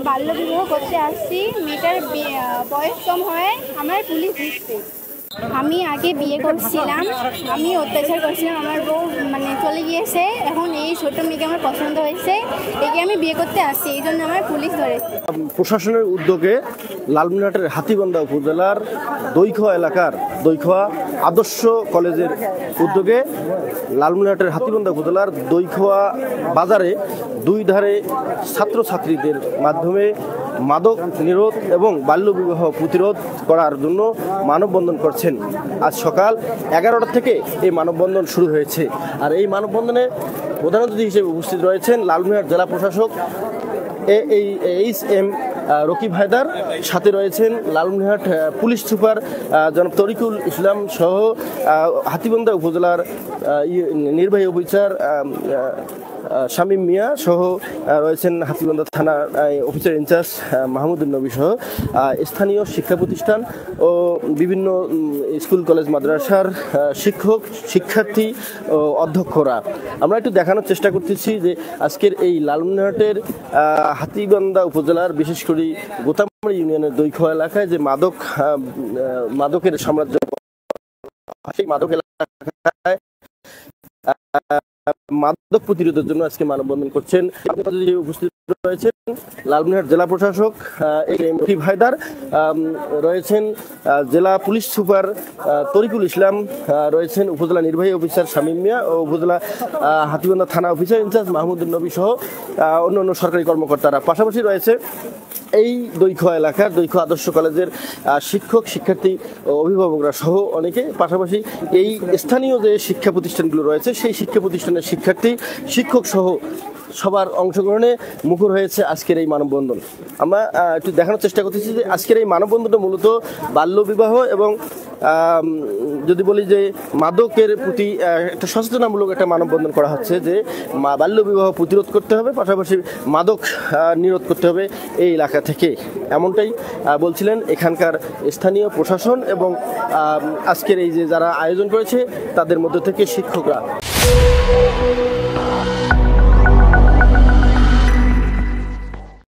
বাল্য বিবাহ করতে আসছি, মেয়েটার বয়স কম হয়, আমার পুলিশ দিচ্ছে। আমি আগে বিয়ে করছিলাম, আমি অত্যাচার করছিলাম, আমার বউ মানে চলে গিয়েছে, এখন এই ছোট মেয়েকে আমার পছন্দ হয়েছে, একে আমি বিয়ে করতে আসছি, এই জন্য আমার পুলিশ ধরেছে। প্রশাসনের উদ্যোগে লালমনিরহাটের হাতীবান্ধা উপজেলার দৈখোয়া এলাকার দৈখোয়া আদর্শ কলেজের উদ্যোগে লালমনিরহাটের হাতীবান্ধা উপজেলার দৈখোয়া বাজারে দুই ধারে ছাত্রছাত্রীদের মাধ্যমে মাদক নিরোধ এবং বাল্যবিবাহ প্রতিরোধ করার জন্য মানববন্ধন করছেন। আজ সকাল 11টা থেকে এই মানববন্ধন শুরু হয়েছে। আর এই মানববন্ধনে প্রধান অতিথি হিসেবে উপস্থিত রয়েছেন লালমনিরহাট জেলা প্রশাসক এইচ.এম. রকিব হায়দার, সাথে রয়েছেন লালমনিরহাট পুলিশ সুপার জনাব তরিকুল ইসলাম সহ হাতীবান্ধা উপজেলার নির্বাহী অফিসার শামীম মিয়া সহ রয়েছেন হাতীবান্ধা থানার অফিসার ইনচার্জ মাহমুদুল নবী সহ স্থানীয় শিক্ষা প্রতিষ্ঠান ও বিভিন্ন স্কুল কলেজ মাদ্রাসার শিক্ষক, শিক্ষার্থী ও অধ্যক্ষরা। আমরা একটু দেখানোর চেষ্টা করতেছি যে আজকের এই লালমনিরহাটের হাতীবান্ধা উপজেলার বিশেষ করে গোতামারি ইউনিয়নের দৈখোয়া এলাকায় যে মাদকের সাম্রাজ্য, সেই মাদক এলাকায় মাদক প্রতিরোধের জন্য আজকে মানববন্ধন করছেন। উপস্থিত রয়েছেন লালমনিরহাট জেলা প্রশাসক রকিব হায়দার, রয়েছেন জেলা পুলিশ সুপার তরিকুল ইসলাম, রয়েছেন উপজেলা নির্বাহী অফিসার শামীম মিয়া ও উপজেলা হাতীবান্ধা থানা অফিসার ইনচার্জ মাহমুদুল নবী সহ অন্যান্য সরকারি কর্মকর্তারা। পাশাপাশি রয়েছে এই দৈখোয়া এলাকার দৈখোয়া আদর্শ কলেজের শিক্ষক, শিক্ষার্থী ও অভিভাবকরা সহ অনেকে। পাশাপাশি এই স্থানীয় যে শিক্ষা প্রতিষ্ঠানগুলো রয়েছে সেই শিক্ষা প্রতিষ্ঠানের শিক্ষার্থী, শিক্ষক সহ সবার অংশগ্রহণে মুখর হয়েছে আজকের এই মানববন্ধন। আমরা একটু দেখানোর চেষ্টা করতেছি যে আজকের এই মানববন্ধনটা মূলত বাল্যবিবাহ এবং যদি বলি যে মাদকের প্রতি একটা সচেতনামূলক একটা মানববন্ধন করা হচ্ছে, যে বাল্যবিবাহ প্রতিরোধ করতে হবে, পাশাপাশি মাদক নিরোধ করতে হবে এই এলাকা থেকে, এমনটাই বলছিলেন এখানকার স্থানীয় প্রশাসন এবং আজকের এই যে যারা আয়োজন করেছে তাদের মধ্যে থেকে শিক্ষকরা।